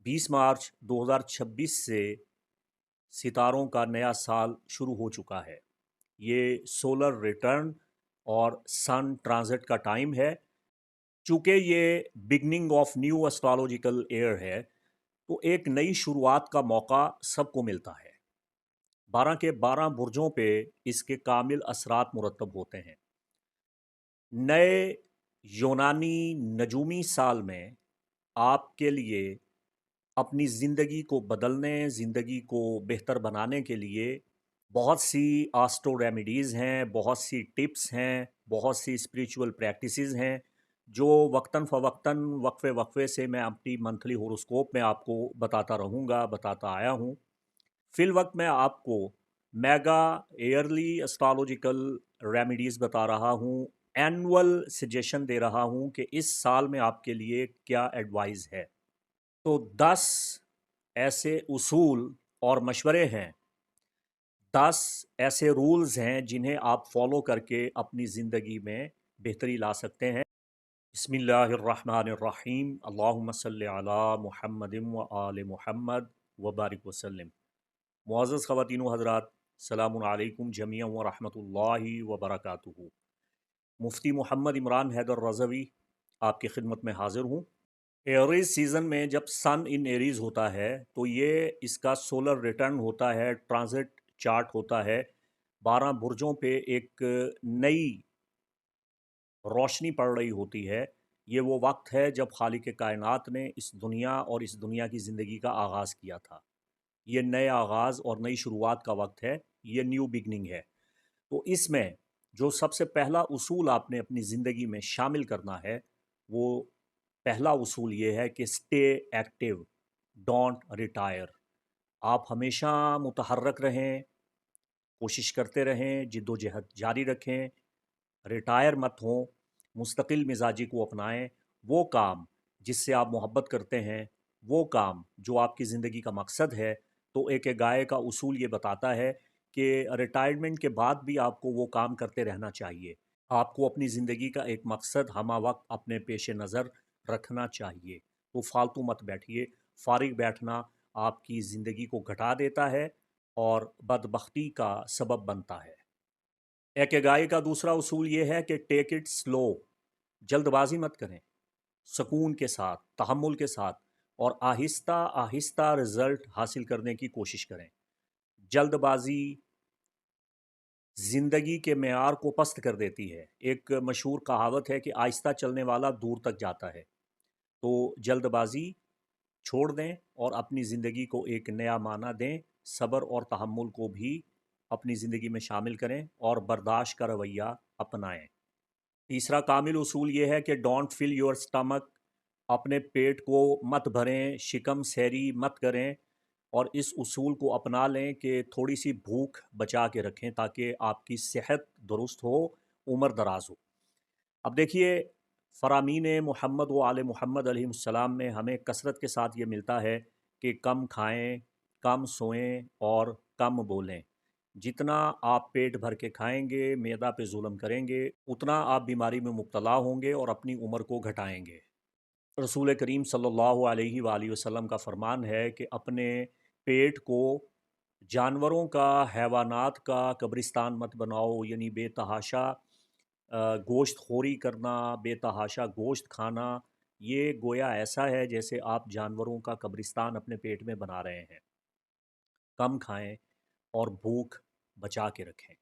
20 मार्च 2026 से सितारों का नया साल शुरू हो चुका है। ये सोलर रिटर्न और सन ट्रांजिट का टाइम है। चूँकि ये beginning of new astrological year है, तो एक नई शुरुआत का मौका सबको मिलता है। 12 के 12 बुर्जों पे इसके कामिल असरात मुरतब होते हैं। नए यूनानी नजूमी साल में आपके लिए अपनी ज़िंदगी को बदलने, ज़िंदगी को बेहतर बनाने के लिए बहुत सी आस्ट्रो रेमेडीज़ हैं, बहुत सी टिप्स हैं, बहुत सी स्पिरिचुअल प्रैक्टिसेस हैं, जो वक्तन फ़वक्तन, वक्फ़े वक्फ़े से मैं अपनी मंथली होरोस्कोप में आपको बताता रहूँगा, बताता आया हूँ। फ़िल वक्त मैं आपको मेगा ईयरली एस्ट्रोलॉजिकल रेमेडीज़ बता रहा हूँ, एनुअल सजेशन दे रहा हूँ कि इस साल में आपके लिए क्या एडवाइस है। तो 10 ऐसे उसूल और मशवरे हैं, 10 ऐसे रूल्स हैं जिन्हें आप फॉलो करके अपनी ज़िंदगी में बेहतरी ला सकते हैं। बिस्मिल्लाहिर्रहमानिर्रहीम, अल्लाहुम्मा सल्लि अला मुहम्मदिन व आले मुहम्मद व बारिक वसल्लम। मुअज़्ज़ज़ ख़वातीन व हज़रात, सलामुन अलैकुम जमीअन व रहमतुल्लाहि व बरकातुहू। मुफ्ती मोहम्मद इमरान हैदर रज़वी आपकी खिदमत में हाज़िर हूँ। एरीज़ सीज़न में जब सन इन एरीज़ होता है तो ये इसका सोलर रिटर्न होता है, ट्रांजिट चार्ट होता है। 12 बुर्जों पे एक नई रोशनी पड़ रही होती है। ये वो वक्त है जब खालिक कायनात ने इस दुनिया और इस दुनिया की ज़िंदगी का आगाज़ किया था। ये नए आगाज़ और नई शुरुआत का वक्त है, ये न्यू बिगनिंग है। तो इसमें जो सबसे पहला उसूल आपने अपनी ज़िंदगी में शामिल करना है, वो पहला उसूल ये है कि स्टे एक्टिव, डोंट रिटायर। आप हमेशा मुतहर्रक रहें, कोशिश करते रहें, जिद्दोजहद जारी रखें, रिटायर मत हों, मुस्तकिल मिजाजी को अपनाएं। वो काम जिससे आप मोहब्बत करते हैं, वो काम जो आपकी ज़िंदगी का मकसद है, तो एक गाय का उसूल ये बताता है कि रिटायरमेंट के बाद भी आपको वो काम करते रहना चाहिए। आपको अपनी ज़िंदगी का एक मकसद हमा वक्त अपने पेश नज़र रखना चाहिए। तो फालतू मत बैठिए। फारिग बैठना आपकी ज़िंदगी को घटा देता है और बदबख्ती का सबब बनता है। एक गाय का दूसरा उसूल ये है कि टेक इट स्लो, जल्दबाजी मत करें, सुकून के साथ, तहम्मुल के साथ और आहिस्ता आहिस्ता रिज़ल्ट हासिल करने की कोशिश करें। जल्दबाजी ज़िंदगी के मेयार को पस्त कर देती है। एक मशहूर कहावत है कि आहिस्ता चलने वाला दूर तक जाता है। तो जल्दबाजी छोड़ दें और अपनी ज़िंदगी को एक नया माना दें। सब्र और तहम्मुल को भी अपनी ज़िंदगी में शामिल करें और बर्दाश्त का रवैया अपनाएं। तीसरा कामिल उसूल ये है कि डोंट फिल योर स्टमक, अपने पेट को मत भरें, शिकम सैरी मत करें और इस उसूल को अपना लें कि थोड़ी सी भूख बचा के रखें ताकि आपकी सेहत दुरुस्त हो, उम्र दराज हो। अब देखिए, फ़रामीन मोहम्मद व आले मोहम्मद अलैहिस्सलाम में हमें कसरत के साथ ये मिलता है कि कम खाएं, कम सोएं और कम बोलें। जितना आप पेट भर के खाएंगे, मैदा पे जुल्म करेंगे, उतना आप बीमारी में मुब्तला होंगे और अपनी उम्र को घटाएंगे। रसूल करीम सल्लल्लाहु अलैहि वसल्लम का फरमान है कि अपने पेट को जानवरों का, हैवानात का कब्रिस्तान मत बनाओ, यानी बेतहाशा गोश्त खोरी करना, बेतहाशा गोश्त खाना, ये गोया ऐसा है जैसे आप जानवरों का कब्रिस्तान अपने पेट में बना रहे हैं। कम खाएं और भूख बचा के रखें,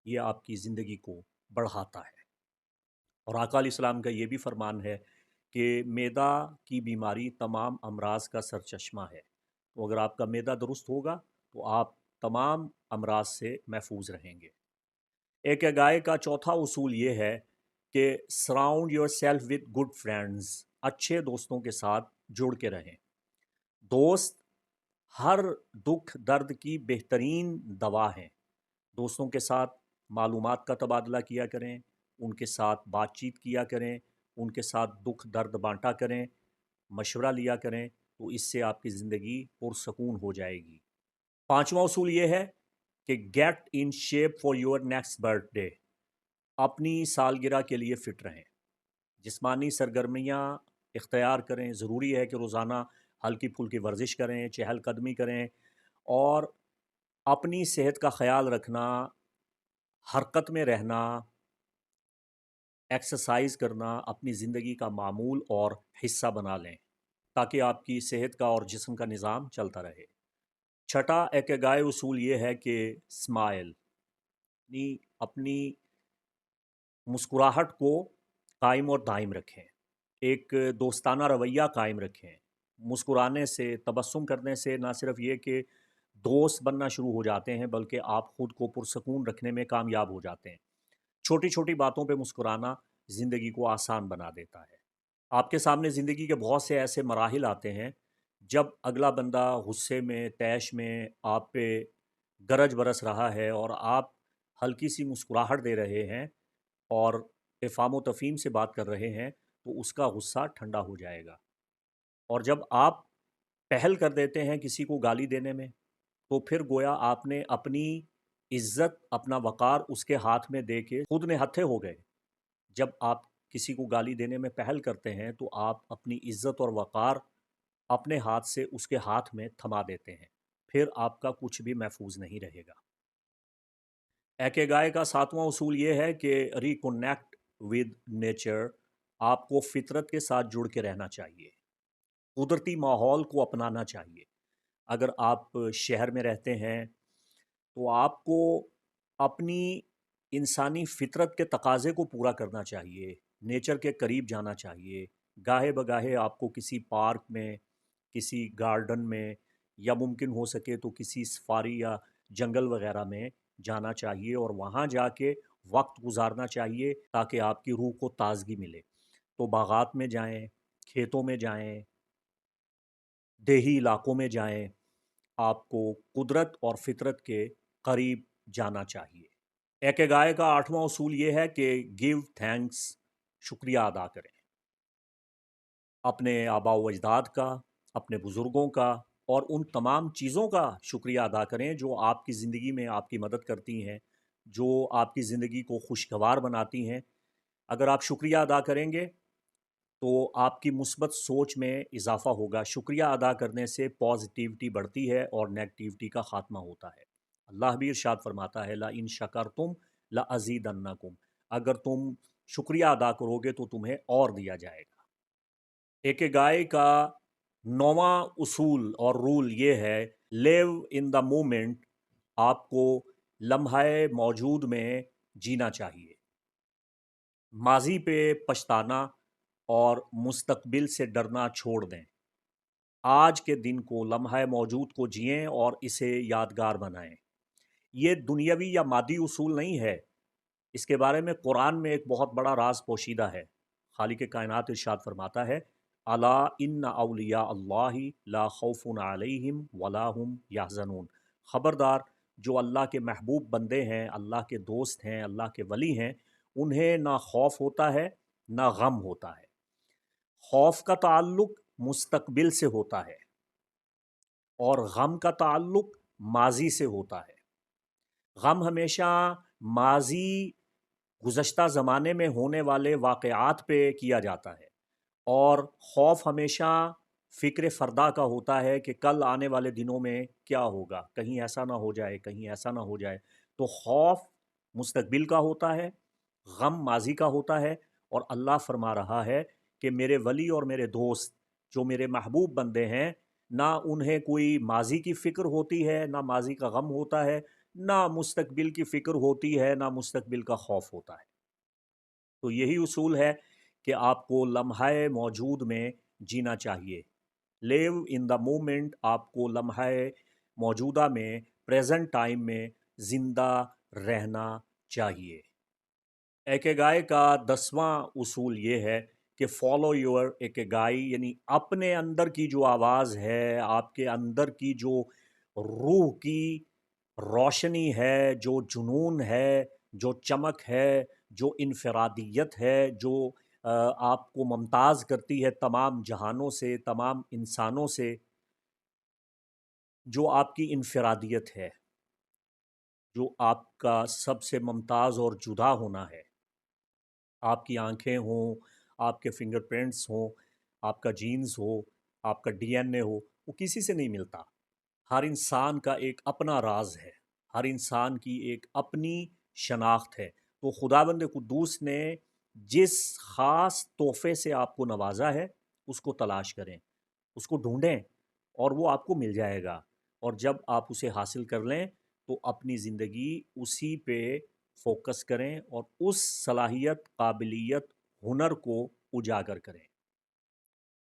ये आपकी ज़िंदगी को बढ़ाता है। और आका अलैहिस्सलाम का ये भी फरमान है कि मैदा की बीमारी तमाम अमराज का सरचश्मा है। तो अगर आपका मैदा दुरुस्त होगा तो आप तमाम अमराज से महफूज रहेंगे। एक गाय का चौथा उसूल ये है कि surround your self with good friends, अच्छे दोस्तों के साथ जुड़ के रहें। दोस्त हर दुख दर्द की बेहतरीन दवा हैं। दोस्तों के साथ मालूमात का तबादला किया करें, उनके साथ बातचीत किया करें, उनके साथ दुख दर्द बांटा करें, मशवरा लिया करें, तो इससे आपकी ज़िंदगी पुरसकून हो जाएगी। पांचवा उसूल ये है कि get in shape for your next birthday, अपनी सालगिरह के लिए फ़िट रहें, जिस्मानी सरगर्मियाँ इख्तियार करें। ज़रूरी है कि रोज़ाना हल्की फुल्की वर्जिश करें, चहल कदमी करें और अपनी सेहत का ख्याल रखना, हरकत में रहना, एक्सरसाइज करना अपनी ज़िंदगी का मामूल और हिस्सा बना लें ताकि आपकी सेहत का और जिस्म का निज़ाम चलता रहे। छठा इकिगाई उसूल ये है कि स्माइल अपनी मुस्कुराहट को कायम और दायम रखें, एक दोस्ताना रवैया कायम रखें। मुस्कुराने से, तबस्सुम करने से ना सिर्फ ये कि दोस्त बनना शुरू हो जाते हैं बल्कि आप ख़ुद को पुरसकून रखने में कामयाब हो जाते हैं। छोटी छोटी बातों पे मुस्कुराना ज़िंदगी को आसान बना देता है। आपके सामने ज़िंदगी के बहुत से ऐसे मराहिल आते हैं जब अगला बंदा गुस्से में, तैश में आप पे गरज बरस रहा है और आप हल्की सी मुस्कुराहट दे रहे हैं और इफ़ाम तफ़हीम से बात कर रहे हैं तो उसका गुस्सा ठंडा हो जाएगा। और जब आप पहल कर देते हैं किसी को गाली देने में तो फिर गोया आपने अपनी इज्जत, अपना वक़ार उसके हाथ में दे के खुद निहत्थे हो गए। जब आप किसी को गाली देने में पहल करते हैं तो आप अपनी इज्जत और वक़ार अपने हाथ से उसके हाथ में थमा देते हैं, फिर आपका कुछ भी महफूज नहीं रहेगा। इकिगाई का सातवां उसूल ये है कि रिकनेक्ट विद नेचर, आपको फितरत के साथ जुड़ के रहना चाहिए, कुदरती माहौल को अपनाना चाहिए। अगर आप शहर में रहते हैं तो आपको अपनी इंसानी फितरत के तकाज़े को पूरा करना चाहिए, नेचर के करीब जाना चाहिए। गाहे बगाहे आपको किसी पार्क में, किसी गार्डन में या मुमकिन हो सके तो किसी सफारी या जंगल वगैरह में जाना चाहिए और वहाँ जाके वक्त गुजारना चाहिए ताकि आपकी रूह को ताजगी मिले। तो बागात में जाएं, खेतों में जाएं, देही इलाकों में जाएं, आपको कुदरत और फितरत के करीब जाना चाहिए। इकिगाई का आठवां उसूल ये है कि गिव थैंक्स, शुक्रिया अदा करें अपने आबा व अजदाद का, अपने बुज़ुर्गों का और उन तमाम चीज़ों का शुक्रिया अदा करें जो आपकी ज़िंदगी में आपकी मदद करती हैं, जो आपकी ज़िंदगी को खुशगवार बनाती हैं। अगर आप शुक्रिया अदा करेंगे तो आपकी मुस्बत सोच में इजाफ़ा होगा। शुक्रिया अदा करने से पॉजिटिविटी बढ़ती है और नेगेटिविटी का ख़ात्मा होता है। अल्लाह भी इरशाद फरमाता है, ला इन शकरतुम ला अज़ीदन्नकुम, अगर तुम शुक्रिया अदा करोगे तो तुम्हें और दिया जाएगा। इकिगाई का नौवां उसूल और रूल ये है, लिव इन द मोमेंट, आपको लम्हाए मौजूद में जीना चाहिए। माजी पे पछताना और मुस्तकबिल से डरना छोड़ दें। आज के दिन को, लम्हा मौजूद को जिएं और इसे यादगार बनाएं। ये दुनियावी या मादी उसूल नहीं है, इसके बारे में कुरान में एक बहुत बड़ा राज पोशीदा है। खालिक कायनात इरशाद फरमाता है, अला इन्ना औलिया अल्लाहि ला खौफुन अलैहिम वला हुम यहज़नून, ख़बरदार जो अल्लाह के महबूब बंदे हैं, अल्लाह के दोस्त हैं, अल्लाह के वली हैं, उन्हें ना खौफ होता है ना गम होता है। खौफ का ताल्लुक मुस्तकबिल से होता है और गम का ताल्लुक माजी से होता है। गम हमेशा माजी गुज़श्ता ज़माने में होने वाले वाक़यात पे किया जाता है और खौफ हमेशा फ़िक्र फ़रदा का होता है कि कल आने वाले दिनों में क्या होगा, कहीं ऐसा ना हो जाए, कहीं ऐसा ना हो जाए। तो खौफ मुस्तकबिल का होता है, गम माजी का होता है और अल्लाह फरमा रहा है कि मेरे वली और मेरे दोस्त जो मेरे महबूब बंदे हैं, ना उन्हें कोई माजी की फ़िक्र होती है, ना माजी का गम होता है, ना मुस्तकबिल की फ़िक्र होती है, ना मुस्तकबिल का खौफ होता है। तो यही उसूल है कि आपको लम्हाए मौजूद में जीना चाहिए। लिव इन द मोमेंट, आपको लम्हाए मौजूदा में, प्रेजेंट टाइम में ज़िंदा रहना चाहिए। इकिगाई का 10वां उसूल ये है कि फॉलो योर इकिगाई, यानी अपने अंदर की जो आवाज़ है, आपके अंदर की जो रूह की रोशनी है, जो जुनून है, जो चमक है, जो इनफरादियत है, जो आपको मुमताज़ करती है तमाम जहानों से, तमाम इंसानों से, जो आपकी इनफरादियत है, जो आपका सबसे मुमताज़ और जुदा होना है। आपकी आँखें हों, आपके फिंगरप्रिंट्स हों, आपका जीन्स हो, आपका डीएनए हो, वो किसी से नहीं मिलता। हर इंसान का एक अपना राज है, हर इंसान की एक अपनी शनाख्त है। तो खुदाबंद कुद्दूस ने जिस ख़ास तोहफ़े से आपको नवाजा है, उसको तलाश करें, उसको ढूंढें, और वो आपको मिल जाएगा। और जब आप उसे हासिल कर लें तो अपनी ज़िंदगी उसी पे फोकस करें और उस सलाहियत, काबिलियत, हुनर को उजागर करें।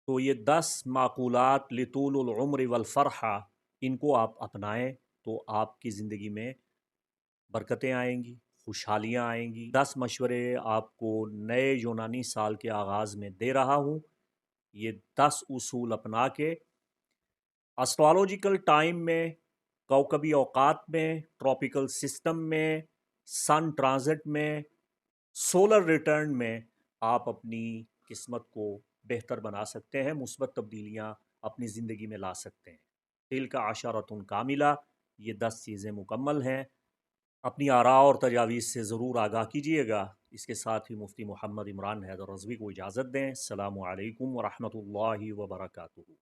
तो ये 10 माकूलात लितूलुल उम्र वल फ़रहा, इनको आप अपनाएं तो आपकी ज़िंदगी में बरकतें आएंगी, खुशहालियाँ आएंगी। 10 मशवरे आपको नए यूनानी साल के आगाज़ में दे रहा हूँ। ये 10 उसूल अपना के एस्ट्रोलॉजिकल टाइम में, कौकबी औकात में, ट्रॉपिकल सिस्टम में, सन ट्रांजिट में, सोलर रिटर्न में आप अपनी किस्मत को बेहतर बना सकते हैं, मुस्बत तब्दीलियाँ अपनी ज़िंदगी में ला सकते हैं। तिल का आशरतुन कामिला, ये 10 चीज़ें मुकम्मल हैं। अपनी आरा और तजावीज़ से ज़रूर आगाह कीजिएगा। इसके साथ ही मुफ्ती मोहम्मद इमरान हैदर रज़वी को इजाज़त दें। अस्सलामु अलैकुम व रहमतुल्लाहि व बरकातुहू।